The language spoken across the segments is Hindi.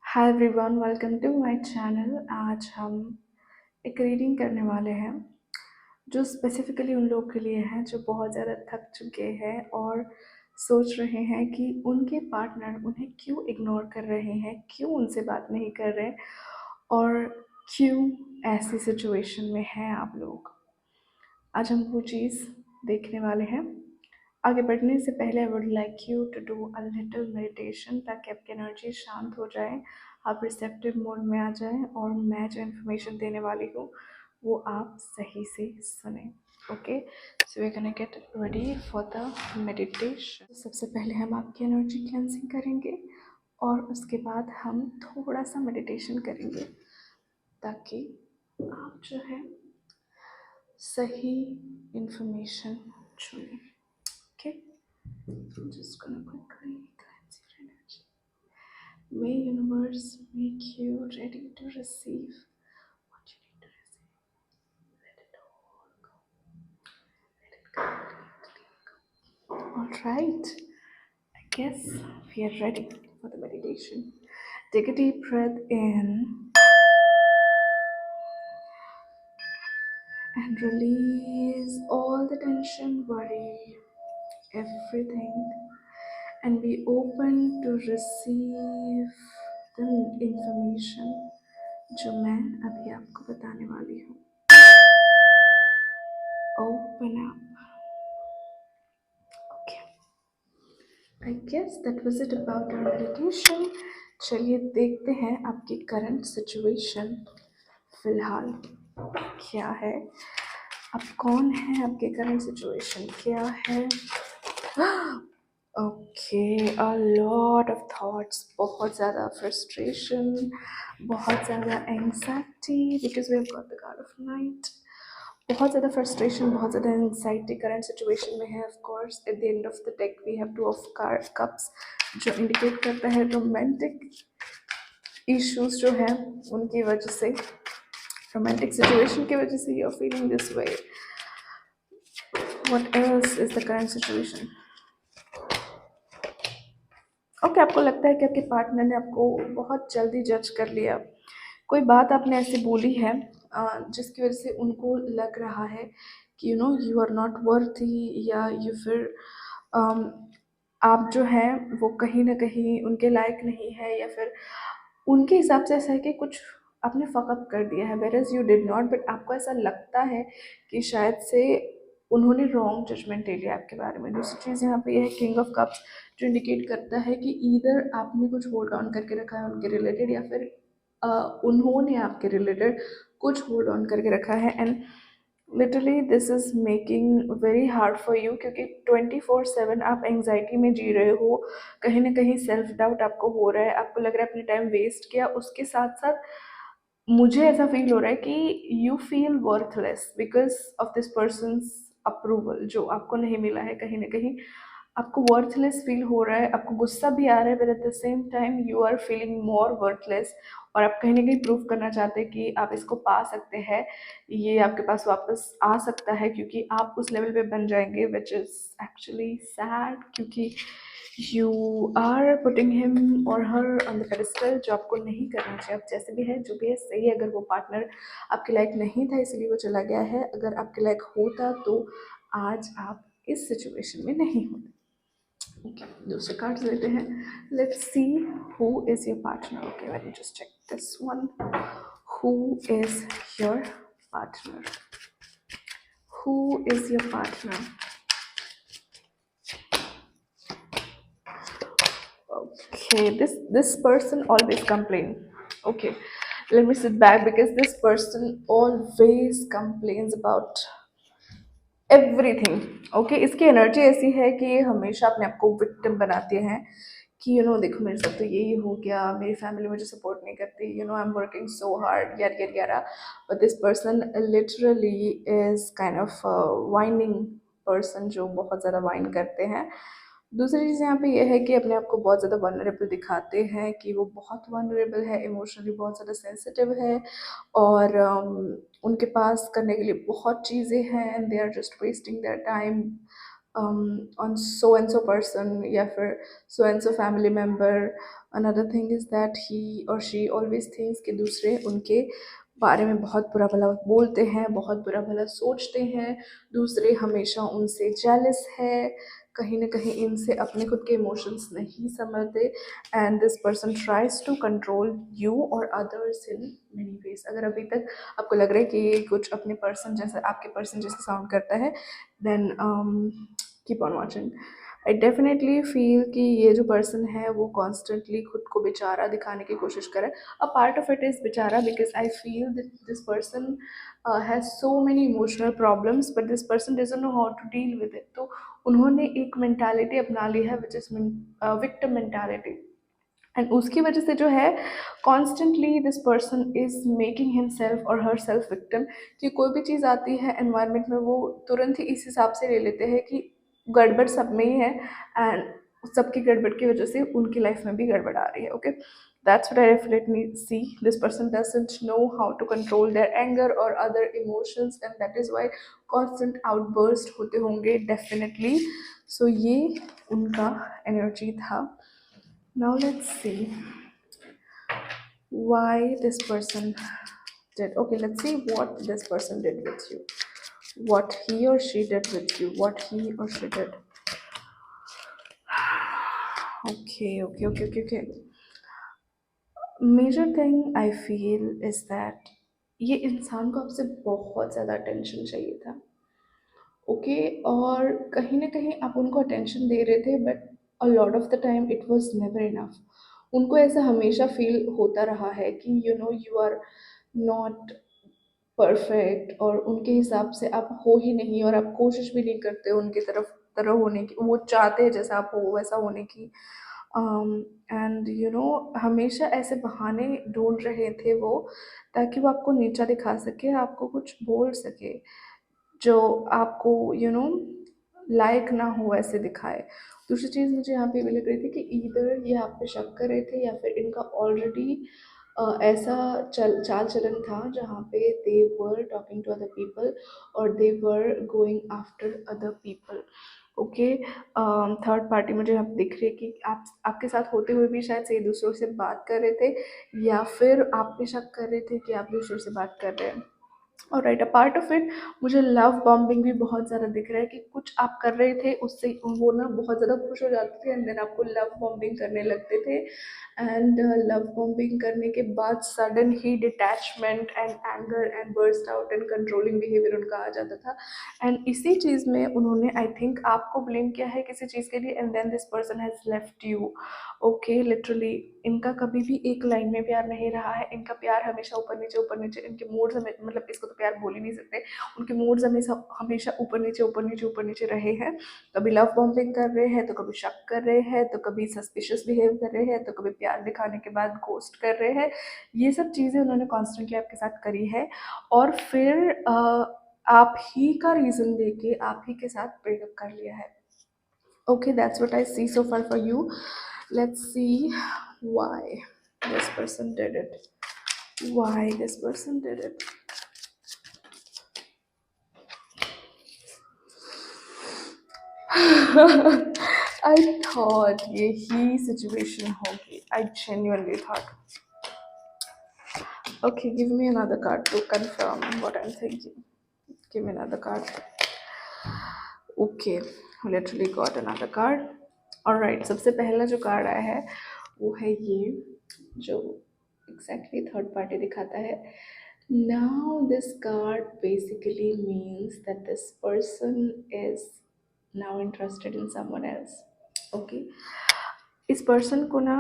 Hi everyone, welcome to my channel. आज हम एक रीडिंग करने वाले हैं जो स्पेसिफिकली उन लोगों के लिए है जो बहुत ज़्यादा थक चुके हैं और सोच रहे हैं कि उनके पार्टनर उन्हें क्यों इग्नोर कर रहे हैं, क्यों उनसे बात नहीं कर रहे और क्यों ऐसी सिचुएशन में हैं आप लोग। आज हम वो चीज़ देखने वाले हैं। आगे बढ़ने से पहले I would like you to do a little meditation ताकि आपकी एनर्जी शांत हो जाए, आप रिसेप्टिव मोड में आ जाएं और मैं जो इन्फॉर्मेशन देने वाली हूँ वो आप सही से सुने। Okay, so we are gonna get ready for the meditation. सबसे पहले हम आपकी एनर्जी क्लेंजिंग करेंगे और उसके बाद हम थोड़ा सा मेडिटेशन करेंगे ताकि आप जो है सही इंफॉर्मेशन चुनें। Okay, I'm just gonna quickly cleanse your energy. May universe make you ready to receive what you need to receive. Let it all go. Let it completely go. Alright, I guess we are ready for the meditation. Take a deep breath in and release all the tension, worry, everything, and be open to receive the information जो मैं अभी आपको बताने वाली हूँ। Open up. Okay. I guess that was it about our meditation. चलिए देखते हैं आपकी करंट सिचुएशन फिलहाल क्या है, आप कौन है, आपके करंट सिचुएशन क्या है। Okay, a lot of thoughts, बहुत ज़्यादा फ्रस्ट्रेशन, बहुत ज़्यादा anxiety because we have got the card of night. बहुत ज़्यादा फ्रस्ट्रेशन, बहुत ज़्यादा एंग्जाइटी करंट सिचुएशन में है। Of course at the end of the deck we have two of cups जो इंडिकेट करता है रोमांटिक इश्यूज जो हैं उनकी वजह से, रोमांटिक सिचुएशन की वजह से you are feeling this way. What else is the current situation? Okay, आपको लगता है कि आपके पार्टनर ने आपको बहुत जल्दी जज कर लिया, कोई बात आपने ऐसे बोली है जिसकी वजह से उनको लग रहा है कि यू आर नॉट वर्थी, या यू फिर आप जो हैं वो कहीं ना कहीं उनके लायक नहीं है, या फिर उनके हिसाब से ऐसा है कि कुछ आपने फकअप कर दिया है whereas you did not, but आपको ऐसा लगता है कि शायद से उन्होंने रॉन्ग जजमेंट ले लिया आपके बारे में। दूसरी चीज़ यहाँ पे ये है किंग ऑफ कप्स जो इंडिकेट करता है कि ईदर आपने कुछ होल्ड ऑन करके रखा है उनके रिलेटेड, या फिर उन्होंने आपके रिलेटेड कुछ होल्ड ऑन करके रखा है। And literally this is making very hard for you क्योंकि 24/7 आप एंग्जाइटी में जी रहे हो, कहीं ना कहीं सेल्फ डाउट आपको हो रहा है, आपको लग रहा है अपने टाइम वेस्ट किया। उसके साथ साथ मुझे ऐसा फील हो रहा है कि you feel worthless because of this persons approval जो आपको नहीं मिला है। कहीं ना कहीं आपको वर्थलेस फील हो रहा है, आपको गुस्सा भी आ रहा है, but at the same time you are feeling more worthless और आप कहीं ना कहीं प्रूव करना चाहते हैं कि आप इसको पा सकते हैं, ये आपके पास वापस आ सकता है क्योंकि आप उस लेवल पे बन जाएंगे, विच इज़ एक्चुअली सैड क्योंकि यू आर पुटिंग हिम और हर ऑन द पेडिस्टल जो आपको नहीं करना चाहिए। आप जैसे भी है जो भी है सही है, अगर वो पार्टनर आपके लायक नहीं था इसलिए वो चला गया है, अगर आपके लायक होता तो आज आप इस सिचुएशन में नहीं होते। ओके, दूसरे कार्ड्स लेते हैं। Let's see who is your partner. Okay, let me just check this one. Who is your partner? Who is your partner? Okay, this person always complain. Okay, let me sit back because this person always complains about everything. Okay, इसकी एनर्जी ऐसी है कि ये हमेशा अपने आप को विक्टिम बनाते हैं कि देखो मेरे साथ तो यही हो गया, मेरी फैमिली मुझे सपोर्ट नहीं करती, I am working so hard, यार यार यार। But this person literally is kind of whining person जो बहुत ज़्यादा वाइन करते हैं। दूसरी चीज़ यहाँ पे ये है कि अपने आप को बहुत ज़्यादा वनरेबल दिखाते हैं कि वो बहुत वनरेबल है, इमोशनली बहुत ज़्यादा सेंसिटिव है और उनके पास करने के लिए बहुत चीज़ें हैं and they are just wasting their time on so and so person या फिर so and so family member. Another thing is that he or she always thinks कि दूसरे उनके बारे में बहुत बुरा भला बोलते हैं, बहुत बुरा भला सोचते हैं, दूसरे हमेशा उनसे जेलस है, कहीं ना कहीं इनसे अपने खुद के इमोशंस नहीं समझते, and this person tries to control you और अदर्स इन मेनी वेज. अगर अभी तक आपको लग रहा है कि ये कुछ अपने पर्सन जैसे आपके पर्सन जैसे साउंड करता है, then keep on watching. I definitely feel कि ये जो पर्सन है वो कॉन्स्टेंटली खुद को बेचारा दिखाने की कोशिश करे. A part of it is बेचारा because I feel that this person has so many emotional problems but this person doesn't know how to deal with it. तो उन्होंने एक मेंटालिटी अपना ली है which is victim mentality, and उसकी वजह से जो है constantly this person is making himself और हर सेल्फ विक्टिम. कि कोई भी चीज़ आती है एनवायरनमेंट में वो तुरंत ही इस हिसाब से ले लेते हैं कि गड़बड़ सब में ही है, एंड सबकी गड़बड़ की वजह से उनकी लाइफ में भी गड़बड़ आ रही है. Okay, that's what I definitely see. This person doesn't know how to control their anger or other emotions, and that is why constant outburst होते होंगे definitely. So ये उनका energy था. Now let's see why this person did. Okay, let's see what this person did with you. What he or she did with you. What he or she did. Okay. Major thing I feel is that ये इंसान को आपसे बहुत ज़्यादा अटेंशन चाहिए था. ओके, और कहीं ना कहीं आप उनको अटेंशन दे रहे थे but a lot of the time it was never enough. उनको ऐसा हमेशा फील होता रहा है कि you know you are not perfect, और उनके हिसाब से आप हो ही नहीं, और आप कोशिश भी नहीं करते उनकी तरह होने की. वो चाहते हैं जैसा आप हो वैसा होने की. एंड यू नो हमेशा ऐसे बहाने ढूंढ रहे थे वो, ताकि वो आपको नीचा दिखा सके, आपको कुछ बोल सके जो आपको लायक ना हो ऐसे दिखाए. दूसरी चीज़ मुझे यहाँ पे भी लग रही थी कि इधर ये आप पे शक कर रहे थे या फिर इनका ऑलरेडी ऐसा चाल चलन था जहाँ पे they were talking to other people और they were going after other people. Okay, third party मुझे यहाँ पे दिख रही है कि आप आपके साथ होते हुए भी शायद से ये दूसरों से बात कर रहे थे, या फिर आप पे शक कर रहे थे कि आप दूसरों से बात कर रहे हैं. और right, a part of it मुझे लव बॉम्बिंग भी बहुत ज़्यादा दिख रहा है कि कुछ आप कर रहे थे उससे वो ना बहुत ज़्यादा खुश हो जाते थे, एंड देन आपको लव बॉम्बिंग करने लगते थे, एंड लव बॉम्बिंग करने के बाद sudden he detachment and anger and burst out and controlling behaviour उनका आ जाता था. एंड इसी चीज़ में उन्होंने आई थिंक आपको ब्लेम किया है किसी चीज़ के लिए, and then this person has left you. Okay, literally इनका कभी भी एक लाइन में प्यार नहीं रहा है. इनका प्यार हमेशा ऊपर नीचे, इनके मूड्स हमें मतलब इसको तो प्यार बोल ही नहीं सकते. उनके मूड्स हमेशा हमेशा ऊपर नीचे रहे हैं. कभी लव बॉम्बिंग कर रहे हैं, तो कभी शक कर रहे हैं, तो कभी सस्पिशियस बिहेव कर रहे हैं, तो कभी प्यार दिखाने के बाद घोस्ट कर रहे हैं. ये सब चीज़ें उन्होंने कॉन्स्टेंटली आपके साथ करी है, और फिर आप ही का रीज़न देके आप ही के साथ ब्रेकअप कर लिया है. Okay, that's what I see so far for you. Let's see why this person did it. Why this person did it. I thought ये ही situation होगी. I genuinely thought. Okay, give me another card to confirm what I'm thinking. Give me another card. Okay, literally got another card. Alright, सबसे पहला जो कार्ड आया है वो है ये, जो exactly थर्ड पार्टी दिखाता है. Now this card basically means that this person is now interested in someone else. Okay, इस पर्सन को ना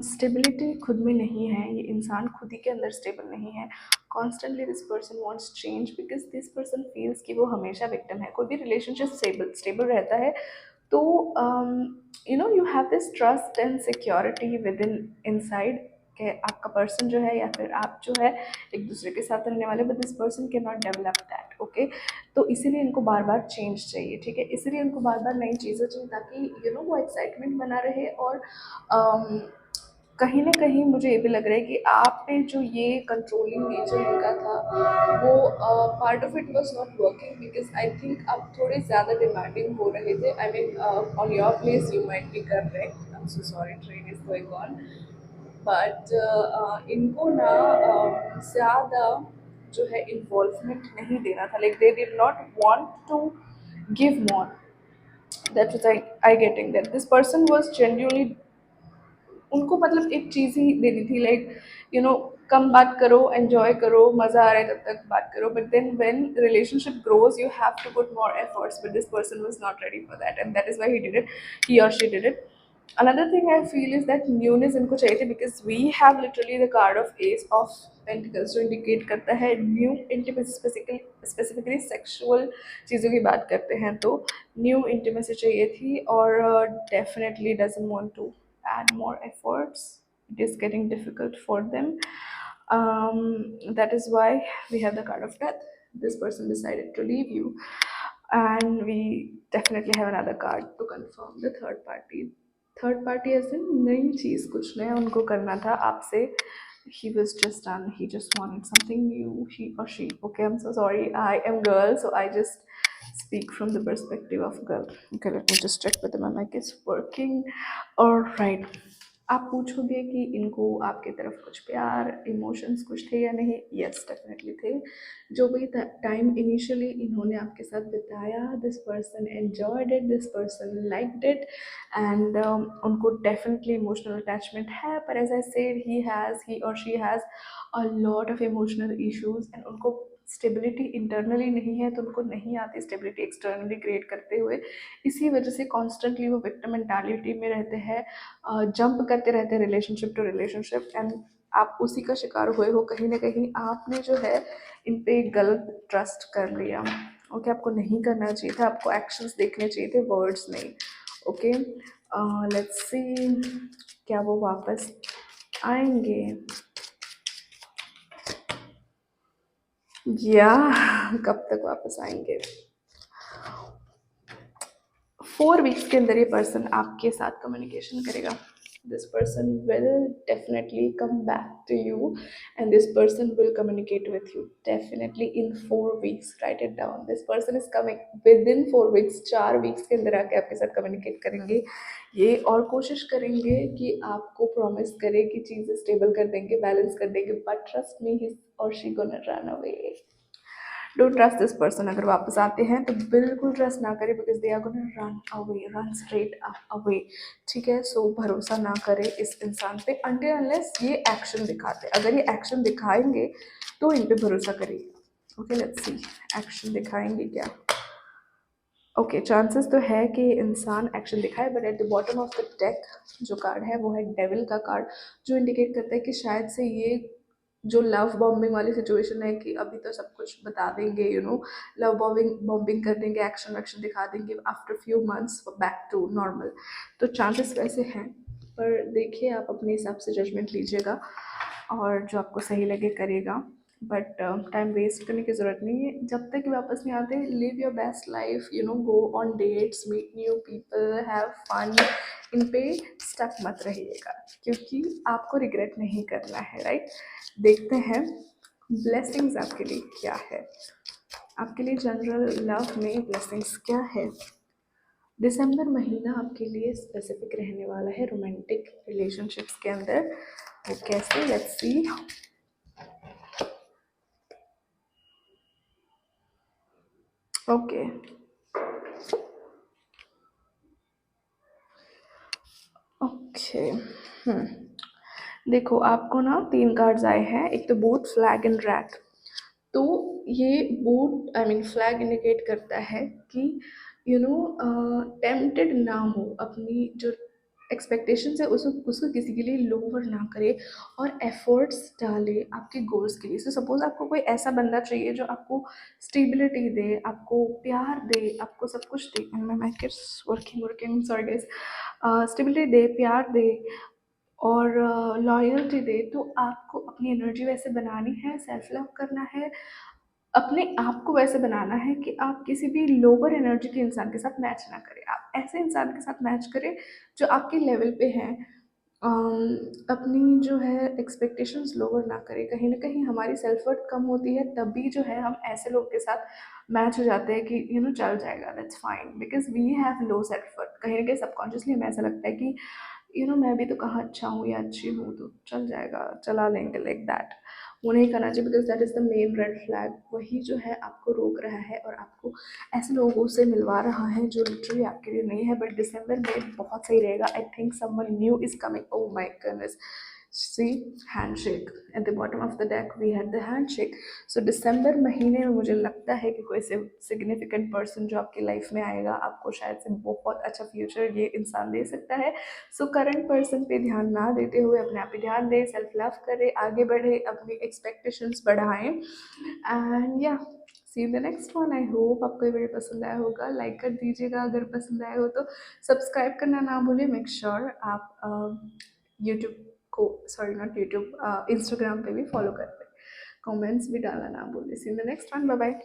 स्टेबिलिटी खुद में नहीं है. ये इंसान खुद ही के अंदर स्टेबल नहीं है. Constantly this person wants change because this person feels कि वो हमेशा विक्टिम है. कोई भी रिलेशनशिप स्टेबल रहता है तो you have this trust and security with in inside कि आपका पर्सन जो है या फिर आप जो है एक दूसरे के साथ रहने वाले, but this person can not develop that. Okay, तो इसीलिए इनको बार बार चेंज चाहिए. ठीक है, इसीलिए इनको बार बार नई चीज़ें चाहिए ताकि वो एक्साइटमेंट बना रहे, और कहीं न कहीं मुझे ये भी लग रहा है कि आप पे जो ये कंट्रोलिंग नेचर उनका था, वो part of it was not working because I think आप थोड़े ज़्यादा डिमांडिंग हो रहे थे। I mean on your place you might be correct. I am so sorry, train is going on. But इनको ना ज़्यादा जो है इन्वॉल्वमेंट नहीं देना था। Like they did not want to give more. That was I getting that this person was genuinely, उनको मतलब एक चीज़ ही देनी थी, लाइक कम बात करो, एंजॉय करो, मज़ा आ रहा है तब तक बात करो, but then when relationship grows you have to put more efforts, but this person was not ready for that and that is why he और she did it. Another thing I feel is that newness इनको चाहिए थी because we have literally the card of ace of pentacles जो इंडिकेट करता है न्यू इंटीमेसी, स्पेसिफिकली सेक्सुअल चीज़ों की बात करते हैं, तो न्यू इंटीमेसी चाहिए थी और definitely doesn't want to add more efforts. It is getting difficult for them. That is why we have the card of death. This person decided to leave you, and we definitely have another card to confirm the third party. Third party as in नई चीज़, कुछ नया उनको करना था आपसे. He was just done. He just wanted something new. He or she. Okay, I'm so sorry. I am girl, so I just speak from the perspective of girl. Okay, let me just check whether my mic is working. All right. आप पूछोगे कि इनको आपके तरफ कुछ प्यार इमोशंस कुछ थे या नहीं? यस, डेफिनेटली थे। जो भी टाइम इनिशियली इन्होंने आपके साथ बिताया, this person enjoyed it, this person liked it and उनको डेफिनेटली इमोशनल अटैचमेंट है, पर एज आई सेड ही और she has a lot of emotional issues and उनको स्टेबिलिटी इंटरनली नहीं है, तो उनको नहीं आती स्टेबिलिटी एक्सटर्नली क्रिएट करते हुए। इसी वजह से कॉन्स्टेंटली वो विक्टिम मेंटालिटी में रहते हैं, जंप करते रहते हैं रिलेशनशिप टू रिलेशनशिप एंड आप उसी का शिकार हुए हो। कहीं ना कहीं आपने जो है इन पे गलत ट्रस्ट कर लिया। ओके, आपको नहीं करना चाहिए था, आपको एक्शंस देखने चाहिए थे, वर्ड्स नहीं। ओके, लेट्स सी क्या वो वापस आएंगे या कब तक वापस आएंगे। 4 वीक्स के अंदर ये पर्सन आपके साथ कम्युनिकेशन करेगा। This person will definitely come back to you and this person will communicate with you definitely in 4 weeks. Write it down, this person is coming within 4 weeks. 4 weeks के अंदर आके आपके साथ कम्युनिकेट करेंगे ये, और कोशिश करेंगे कि आपको प्रॉमिस करे कि चीज़ें स्टेबल कर देंगे, बैलेंस कर देंगे, बट ट्रस्ट मी ही और she gonna run away. Don't trust this person. अगर वापस आते हैं तो बिल्कुल ट्रस्ट ना करें because they are gonna run away, run straight away. ठीक है, सो भरोसा ना करें इस इंसान पे अनटिल अनलेस ये एक्शन दिखाते हैं। अगर ये एक्शन दिखाएंगे तो इन पे भरोसा करिए। ओके, लेट्स सी एक्शन दिखाएंगे क्या। ओके, चांसेस तो है कि इंसान एक्शन दिखाए, but at the bottom of the deck जो कार्ड है वो है डेविल का कार्ड, जो इंडिकेट करता है कि शायद से ये जो लव बॉम्बिंग वाली सिचुएशन है कि अभी तो सब कुछ बता देंगे, लव बॉम्बिंग बॉम्बिंग कर देंगे, एक्शन वैक्शन दिखा देंगे, after few months back to normal. तो चांसेस वैसे हैं, पर देखिए आप अपने हिसाब से जजमेंट लीजिएगा और जो आपको सही लगे करेगा, बट टाइम वेस्ट करने की ज़रूरत नहीं है। जब तक वापस नहीं आते, live your best life, go on dates, meet new people, have fun. इन पे स्टक मत रहिएगा क्योंकि आपको रिग्रेट नहीं करना है। राइट, देखते हैं ब्लेसिंग्स आपके लिए क्या है। आपके लिए जनरल लव में ब्लेसिंग्स क्या है। दिसंबर महीना आपके लिए स्पेसिफिक रहने वाला है रोमांटिक रिलेशनशिप्स के अंदर। वो कैसे, लेट्स सी। ओके, ओके, देखो आपको ना 3 कार्ड्स आए हैं। एक तो बोट, फ्लैग एंड रैट। तो ये boat I mean flag indicate करता है कि टेम्प्टेड ना हो, अपनी जो एक्सपेक्टेशंस है उसको किसी के लिए लोअर ना करे और एफर्ट्स डाले आपके गोल्स के लिए। सो सपोज आपको कोई ऐसा बंदा चाहिए जो आपको स्टेबिलिटी दे, आपको प्यार दे, आपको सब कुछ दे। And my mic is working sorry guys. Stability दे, प्यार दे और लॉयल्टी दे, तो आपको अपनी एनर्जी वैसे बनानी है, सेल्फ लव करना है, अपने आप को वैसे बनाना है कि आप किसी भी लोअर एनर्जी के इंसान के साथ मैच ना करें। आप ऐसे इंसान के साथ मैच करें जो आपके लेवल पे हैं, अपनी जो है एक्सपेक्टेशंस लोअर ना करें। कहीं न कहीं हमारी सेल्फ वर्थ कम होती है, तभी जो है हम ऐसे लोग के साथ मैच हो जाते हैं कि चल जाएगा, that's fine, because we have low self worth. कहीं न कहीं सबकॉन्शियसली हमें ऐसा लगता है कि मैं भी तो कहाँ अच्छा हूँ या अच्छी हूँ, तो चल जाएगा, चला लेंगे, लाइक दैट। वो नहीं करना चाहिए, because that is the main red flag. वही जो है आपको रोक रहा है और आपको ऐसे लोगों से मिलवा रहा है जो लिटरली आपके लिए नहीं है। बट दिसंबर में बहुत सही रहेगा। I think someone new is coming. Oh my goodness, see, handshake at the bottom of the deck, we had the handshake. So दिसंबर महीने में मुझे लगता है कि कोई सिग्निफिकेंट पर्सन जो आपकी लाइफ में आएगा, आपको शायद से बहुत अच्छा फ्यूचर ये इंसान दे सकता है। सो करंट पर्सन पे ध्यान ना देते हुए अपने आप पे ध्यान दें, सेल्फ लव करें, आगे बढ़े, अपनी एक्सपेक्टेशंस बढ़ाएं। And yeah, see in the next one. I hope आपको ये वीडियो पसंद आया होगा। लाइक कर दीजिएगा अगर पसंद आया हो तो। सब्सक्राइब करना ना भूलिए। मेक श्योर आप यूट्यूब को, सॉरी नॉट यूट्यूब, इंस्टाग्राम पे भी फॉलो कर लें। कमेंट्स भी डालना ना भूलिए। See in the next one. Bye bye.